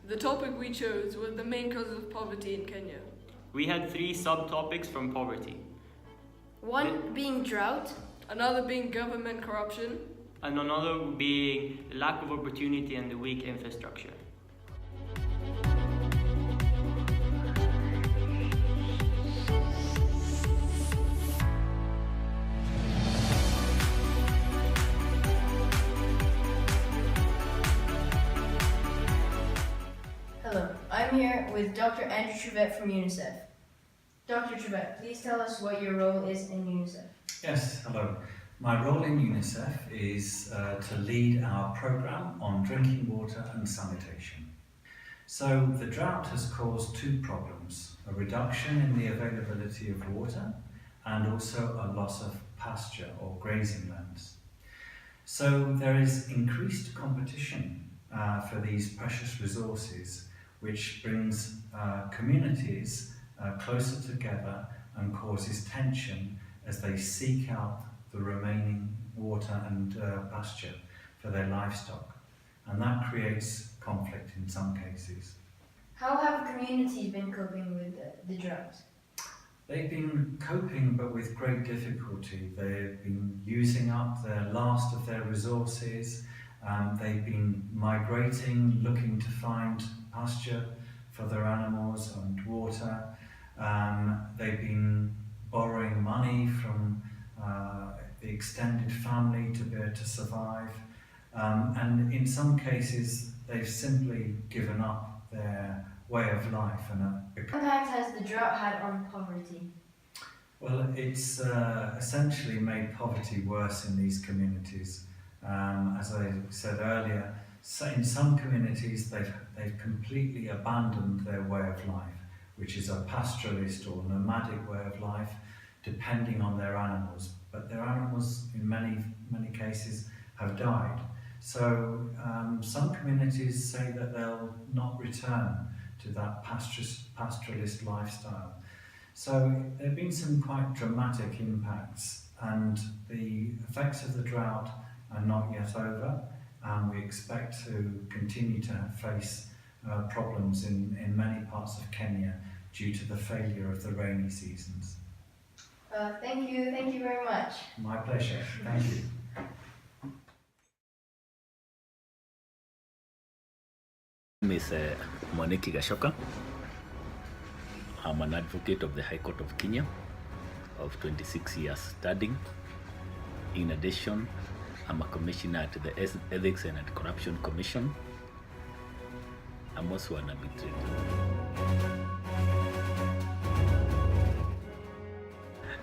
The topic we chose was the main causes of poverty in Kenya. We had 3 subtopics from poverty. One being drought, Another being government corruption, and another being lack of opportunity and the weak infrastructure. Hello, I'm here with Dr. Andrew Trevette from UNICEF. Dr. Trevette, please tell us what your role is in UNICEF. Yes, hello. My role in UNICEF is to lead our programme on drinking water and sanitation. So the drought has caused 2 problems, a reduction in the availability of water and also a loss of pasture or grazing lands. So there is increased competition for these precious resources, which brings communities closer together and causes tension as they seek out the remaining water and pasture for their livestock. And that creates conflict in some cases. How have communities been coping with the drought? They've been coping, but with great difficulty. They've been using up their last of their resources. They've been migrating, looking to find pasture for their animals and water. They've been borrowing money from the extended family to be able to survive. And in some cases, they've simply given up their way of life. And What impact has the drought had on poverty? well, it's essentially made poverty worse in these communities. As I said earlier, in some communities they've completely abandoned their way of life, which is a pastoralist or nomadic way of life, depending on their animals. But their animals, in many cases, have died. So some communities say that they'll not return to that pastoralist lifestyle. So there have been some quite dramatic impacts, and the effects of the drought are not yet over, and we expect to continue to face problems in many parts of Kenya due to the failure of the rainy seasons. Thank you very much. My pleasure, thank you. My name is Mwaniki Gashoka. I'm an advocate of the High Court of Kenya of 26 years studying. In addition, I'm a commissioner at the Ethics and Anti-Corruption Commission. I'm also an arbitrator.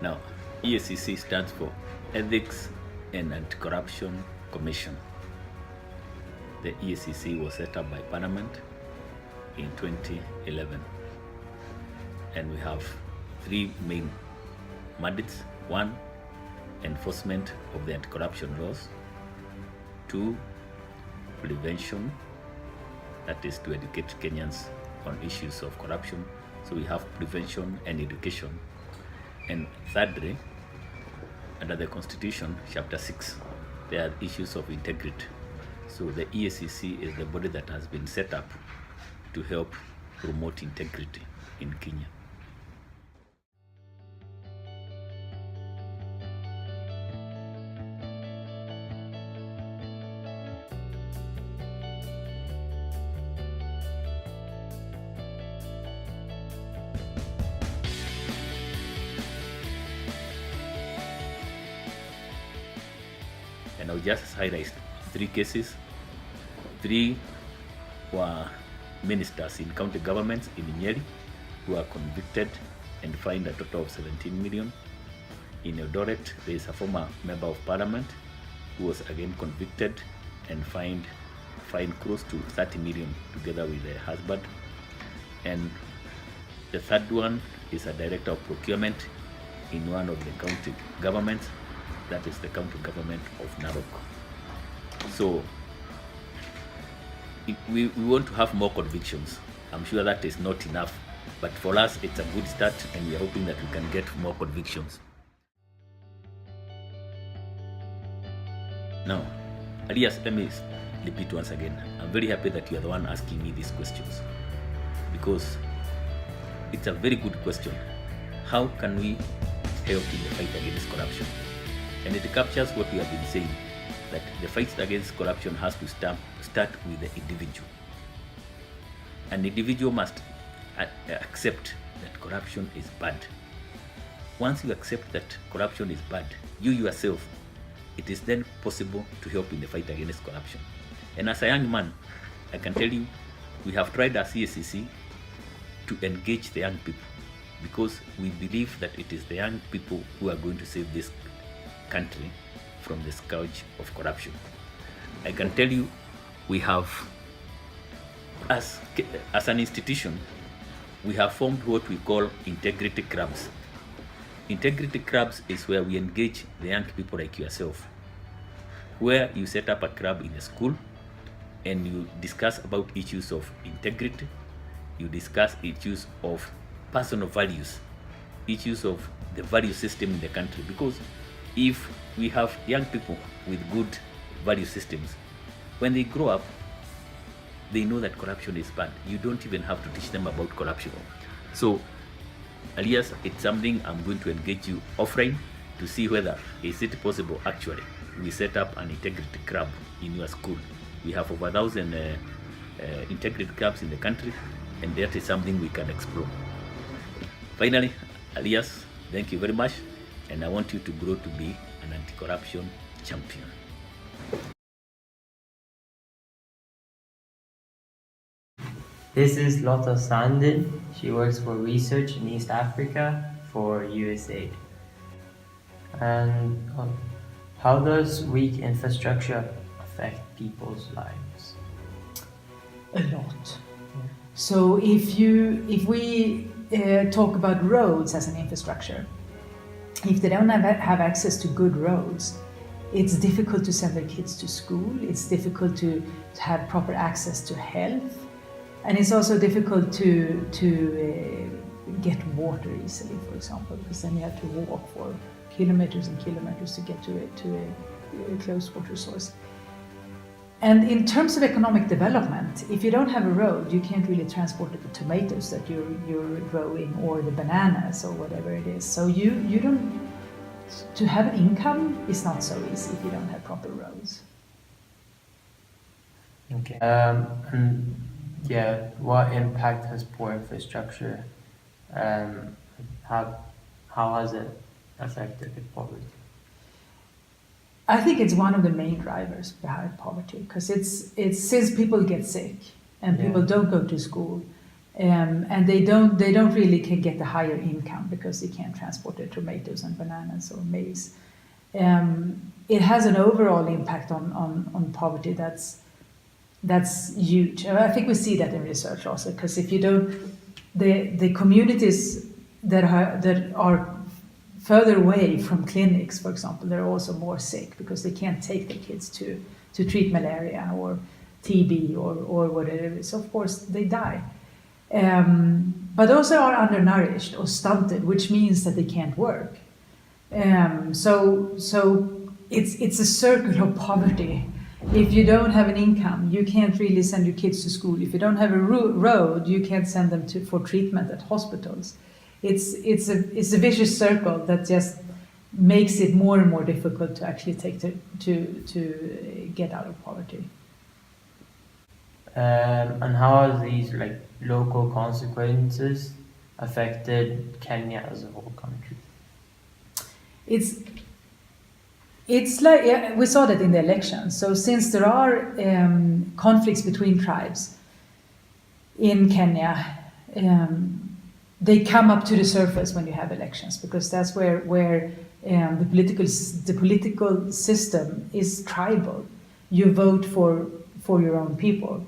Now, EACC stands for Ethics and Anti-Corruption Commission. The EACC was set up by Parliament in 2011. And we have 3 main mandates. 1, enforcement of the anti-corruption laws. 2, prevention, that is to educate Kenyans on issues of corruption. So we have prevention and education. And thirdly, under the Constitution, Chapter 6, there are issues of integrity. So the EACC is the body that has been set up to help promote integrity in Kenya. And I'll just highlight 3 cases. 3 were ministers in county governments in Nyeri who are convicted and fined a total of 17 million. In Eldoret, there is a former member of parliament who was again convicted and fined close to 30 million together with her husband. And the third one is a director of procurement in one of the county governments, that is the county government of Narok. So we want to have more convictions. I'm sure that is not enough, but for us it's a good start, and we are hoping that we can get more convictions. Now, Elias, let me repeat once again, I'm very happy that you are the one asking me these questions, because it's a very good question. How can we help in the fight against corruption? And it captures what we have been saying, that the fight against corruption has to start with the individual. An individual must accept that corruption is bad. Once you accept that corruption is bad, you yourself, it is then possible to help in the fight against corruption. And as a young man, I can tell you, we have tried as EACC to engage the young people, because we believe that it is the young people who are going to save this country from the scourge of corruption. I can tell you, we have, as an institution, we have formed what we call integrity clubs. Integrity clubs is where we engage the young people like yourself, where you set up a club in a school and you discuss about issues of integrity, you discuss issues of personal values, issues of the value system in the country. Because if we have young people with good value systems, when they grow up, they know that corruption is bad. You don't even have to teach them about corruption. So, Elias, it's something I'm going to engage you offline to see whether is it possible actually we set up an integrity club in your school. We have over 1,000 integrity clubs in the country, and that is something we can explore. Finally, Elias, thank you very much, and I want you to grow to be an anti-corruption champion. This is Lotta Sandin. She works for research in East Africa for USAID. And how does weak infrastructure affect people's lives? A lot. So if we talk about roads as an infrastructure, if they don't have access to good roads, it's difficult to send their kids to school. It's difficult to have proper access to health. And it's also difficult to get water easily, for example, because then you have to walk for kilometers and kilometers to get to a close water source. And in terms of economic development, if you don't have a road, you can't really transport the tomatoes that you're growing or the bananas or whatever it is. So you don't, to have an income is not so easy if you don't have proper roads. Okay. Yeah, what impact has poor infrastructure, how has it affected poverty? I think it's one of the main drivers behind poverty, because it's since people get sick and people don't go to school, and they don't really can get a higher income because they can't transport their tomatoes and bananas or maize. It has an overall impact on poverty that's huge. And I think we see that in research also, because if you don't, the communities that are further away from clinics, for example, they're also more sick because they can't take their kids to treat malaria or TB or whatever it is. So of course they die. But also are undernourished or stunted, which means that they can't work. So it's a circle of poverty. If you don't have an income, you can't really send your kids to school. If you don't have a road, you can't send them for treatment at hospitals. It's a vicious circle that just makes it more and more difficult to actually to get out of poverty. And how have these local consequences affected Kenya as a whole country? It's like, we saw that in the elections. So since there are conflicts between tribes in Kenya, they come up to the surface when you have elections, because that's where the political system is tribal. You vote for your own people.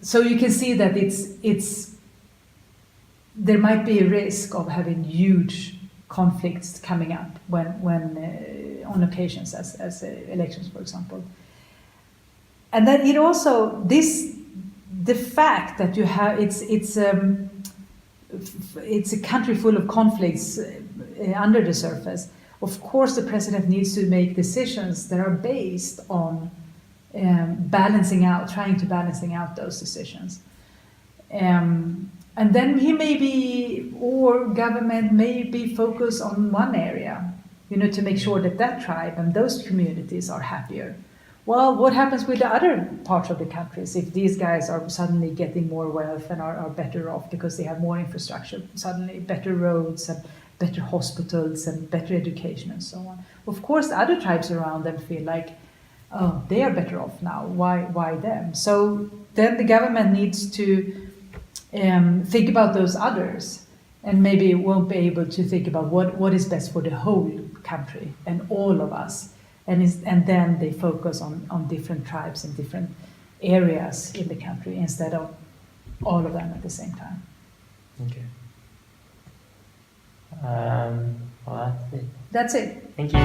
So you can see that there might be a risk of having huge conflicts coming up when on occasions as elections, for example. And then it also, the fact that you have, it's a country full of conflicts under the surface Of course, the president needs to make decisions that are based on trying to balancing out those decisions. And then he may be, or government may be focused on one area, to make sure that that tribe and those communities are happier. Well, what happens with the other parts of the countries if these guys are suddenly getting more wealth and are better off because they have more infrastructure, suddenly better roads and better hospitals and better education and so on? Of course, the other tribes around them feel like, oh, they are better off now. Why them? So then the government needs to think about those others, and maybe won't be able to think about what is best for the whole country and all of us. And then they focus on different tribes in different areas in the country instead of all of them at the same time. Okay. Well, that's it. That's it. Thank you.